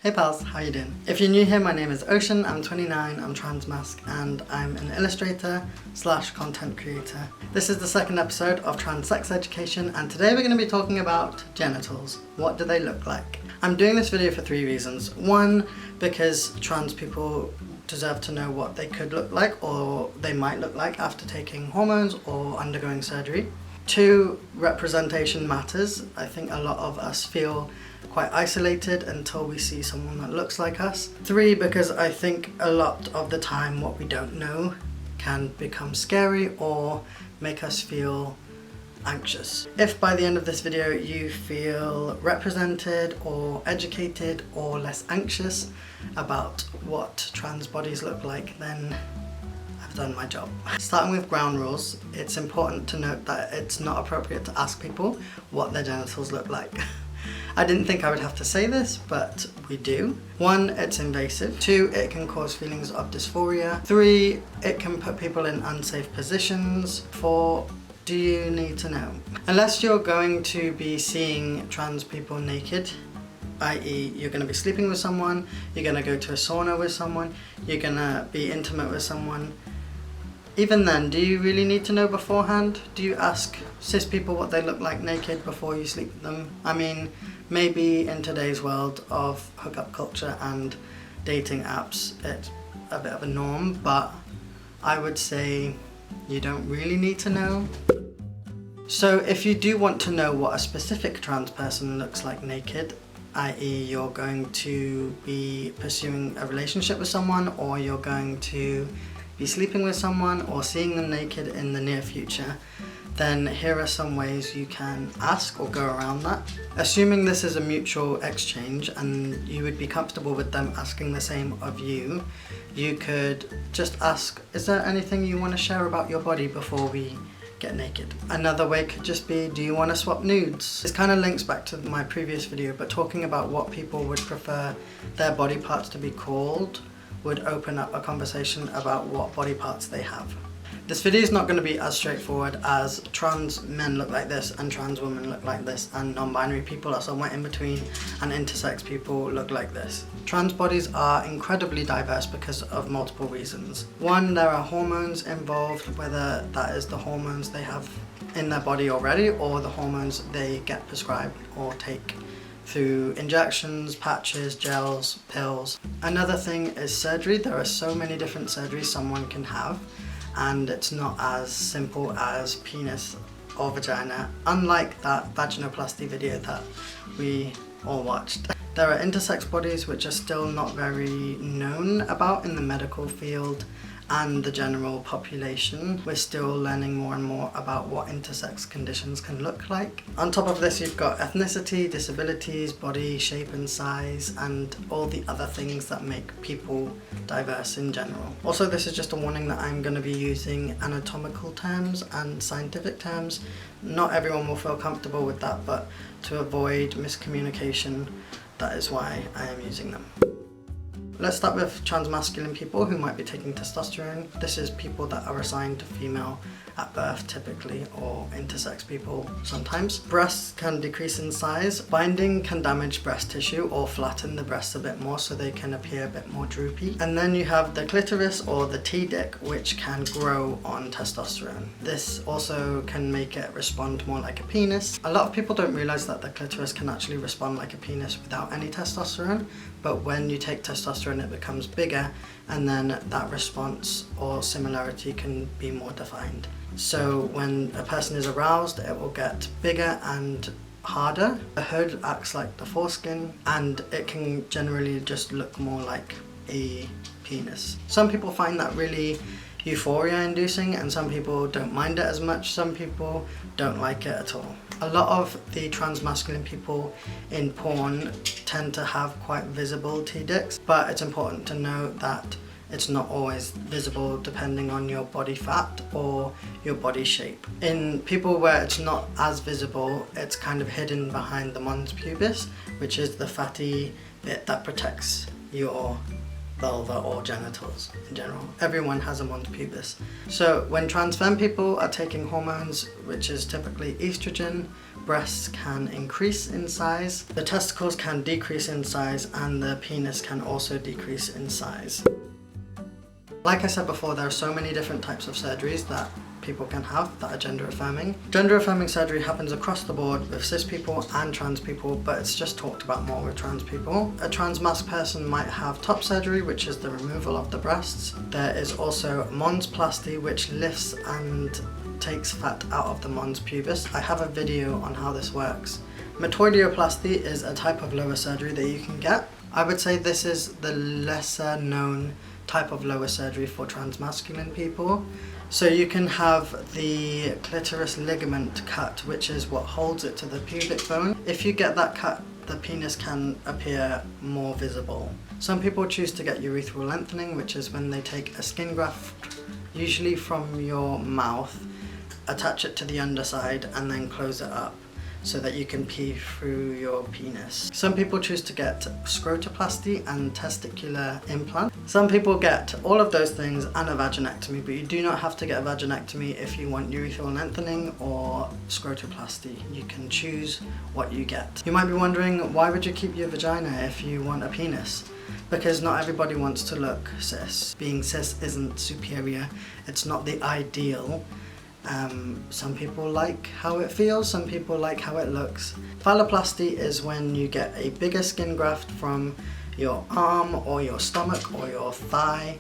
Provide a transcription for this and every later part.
Hey pals, how you doing? If you're new here, my name is Ocean, I'm 29, I'm transmasc, and I'm an illustrator / content creator. This is the second episode of Trans Sex Education, and today we're going to be talking about genitals. What do they look like? I'm doing this video for 3 reasons. One, because trans people deserve to know what they could look like or they might look like after taking hormones or undergoing surgery. 2, representation matters. I think a lot of us feel quite isolated until we see someone that looks like us. 3, because I think a lot of the time what we don't know can become scary or make us feel anxious. If by the end of this video you feel represented or educated or less anxious about what trans bodies look like, then I've done my job. Starting with ground rules, it's important to note that it's not appropriate to ask people what their genitals look like. I didn't think I would have to say this, but we do. 1, it's invasive. 2, it can cause feelings of dysphoria. 3, it can put people in unsafe positions. 4, do you need to know? Unless you're going to be seeing trans people naked, i.e. you're going to be sleeping with someone, you're going to go to a sauna with someone, you're going to be intimate with someone, even then, do you really need to know beforehand? Do you ask cis people what they look like naked before you sleep with them? I mean, maybe in today's world of hookup culture and dating apps, it's a bit of a norm, but I would say you don't really need to know. So if you do want to know what a specific trans person looks like naked, i.e. you're going to be pursuing a relationship with someone, or you're going to be sleeping with someone or seeing them naked in the near future, then here are some ways you can ask or go around that. Assuming this is a mutual exchange and you would be comfortable with them asking the same of you, you could just ask, is there anything you want to share about your body before we get naked? Another way could just be, do you want to swap nudes? This kind of links back to my previous video, but talking about what people would prefer their body parts to be called would open up a conversation about what body parts they have. This video is not going to be as straightforward as trans men look like this and trans women look like this and non-binary people are somewhere in between and intersex people look like this. Trans bodies are incredibly diverse because of multiple reasons. 1, there are hormones involved, whether that is the hormones they have in their body already or the hormones they get prescribed or take through injections, patches, gels, pills. Another thing is surgery. There are so many different surgeries someone can have, and it's not as simple as penis or vagina, unlike that vaginoplasty video that we all watched. There are intersex bodies which are still not very known about in the medical field and the general population. We're still learning more and more about what intersex conditions can look like. On top of this, you've got ethnicity, disabilities, body shape and size, and all the other things that make people diverse in general. Also, this is just a warning that I'm going to be using anatomical terms and scientific terms. Not everyone will feel comfortable with that, but to avoid miscommunication, that is why I am using them. Let's start with transmasculine people who might be taking testosterone. This is people that are assigned to female at birth typically, or intersex people sometimes. Breasts can decrease in size. Binding can damage breast tissue or flatten the breasts a bit more so they can appear a bit more droopy. And then you have the clitoris or the T-dick, which can grow on testosterone. This also can make it respond more like a penis. A lot of people don't realize that the clitoris can actually respond like a penis without any testosterone, but when you take testosterone it becomes bigger, and then that response or similarity can be more defined. So when a person is aroused, it will get bigger and harder. The hood acts like the foreskin, and it can generally just look more like a penis. Some people find that really euphoria inducing, and some people don't mind it as much. Some people don't like it at all. A lot of the transmasculine people in porn tend to have quite visible T-dicks, but it's important to note that it's not always visible depending on your body fat or your body shape. In people where it's not as visible, it's kind of hidden behind the mons pubis, which is the fatty bit that protects your vulva or genitals in general. Everyone has a mons pubis. So when trans femme people are taking hormones, which is typically estrogen, breasts can increase in size, the testicles can decrease in size, and the penis can also decrease in size. Like I said before, there are so many different types of surgeries that people can have that are gender affirming. Gender affirming surgery happens across the board with cis people and trans people, but it's just talked about more with trans people. A trans masc person might have top surgery, which is the removal of the breasts. There is also monsplasty, which lifts and takes fat out of the mons pubis. I have a video on how this works. Metoidioplasty is a type of lower surgery that you can get. I would say this is the lesser known type of lower surgery for transmasculine people. So you can have the clitoris ligament cut, which is what holds it to the pubic bone. If you get that cut, the penis can appear more visible. Some people choose to get urethral lengthening, which is when they take a skin graft, usually from your mouth, attach it to the underside and then close it up so that you can pee through your penis. Some people choose to get scrotoplasty and testicular implant. Some people get all of those things and a vaginectomy, but you do not have to get a vaginectomy if you want urethral lengthening or scrotoplasty. You can choose what you get. You might be wondering, why would you keep your vagina if you want a penis? Because not everybody wants to look cis. Being cis isn't superior, it's not the ideal. Some people like how it feels, some people like how it looks. Phalloplasty is when you get a bigger skin graft from your arm or your stomach or your thigh,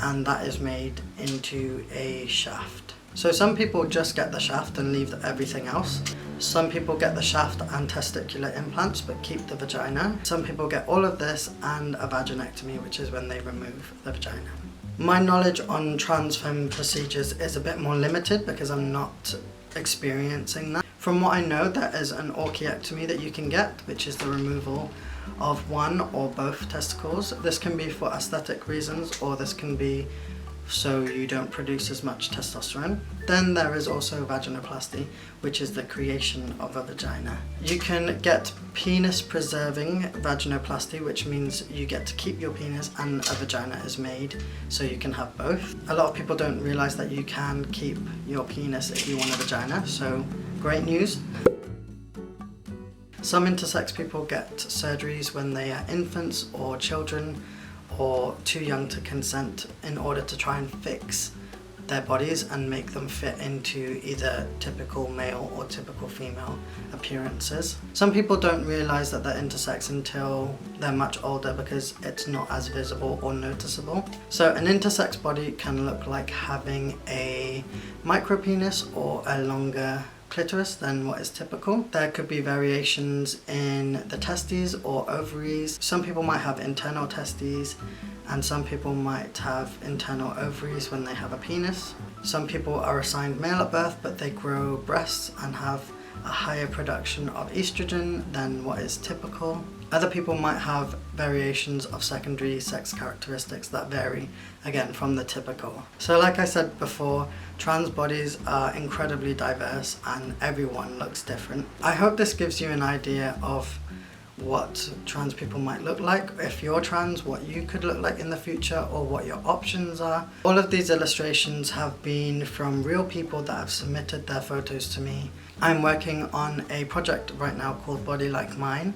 and that is made into a shaft. So some people just get the shaft and leave everything else. Some people get the shaft and testicular implants but keep the vagina. Some people get all of this and a vaginectomy, which is when they remove the vagina. My knowledge on trans femme procedures is a bit more limited because I'm not experiencing that. From what I know, there is an orchiectomy that you can get, which is the removal of one or both testicles. This can be for aesthetic reasons, or this can be so you don't produce as much testosterone. Then there is also vaginoplasty, which is the creation of a vagina. You can get penis preserving vaginoplasty, which means you get to keep your penis and a vagina is made, so you can have both. A lot of people don't realize that you can keep your penis if you want a vagina, so great news. Some intersex people get surgeries when they are infants or children or too young to consent in order to try and fix their bodies and make them fit into either typical male or typical female appearances. Some people don't realise that they're intersex until they're much older because it's not as visible or noticeable. So an intersex body can look like having a micropenis or a longer clitoris than what is typical. There could be variations in the testes or ovaries. Some people might have internal testes and some people might have internal ovaries when they have a penis. Some people are assigned male at birth but they grow breasts and have a higher production of estrogen than what is typical. Other people might have variations of secondary sex characteristics that vary, again, from the typical. So like I said before, trans bodies are incredibly diverse and everyone looks different. I hope this gives you an idea of what trans people might look like. If you're trans, what you could look like in the future or what your options are. All of these illustrations have been from real people that have submitted their photos to me. I'm working on a project right now called Body Like Mine,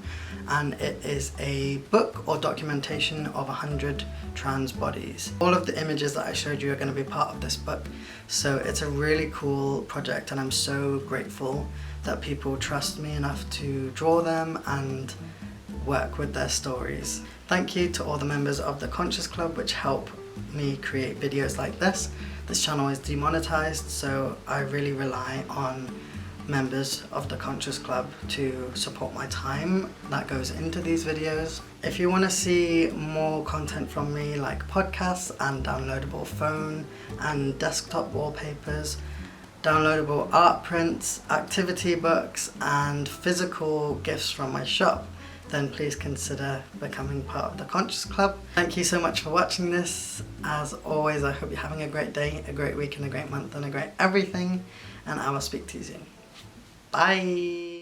and it is a book or documentation of 100 trans bodies. All of the images that I showed you are going to be part of this book, so it's a really cool project and I'm so grateful that people trust me enough to draw them and work with their stories. Thank you to all the members of the Conscious Club which help me create videos like this. This channel is demonetized, so I really rely on members of the Conscious Club to support my time that goes into these videos. If you want to see more content from me, like podcasts and downloadable phone and desktop wallpapers, downloadable art prints, activity books and physical gifts from my shop, then please consider becoming part of the Conscious Club. Thank you so much for watching this. As always, I hope you're having a great day, a great week and a great month and a great everything, and I will speak to you soon. Bye!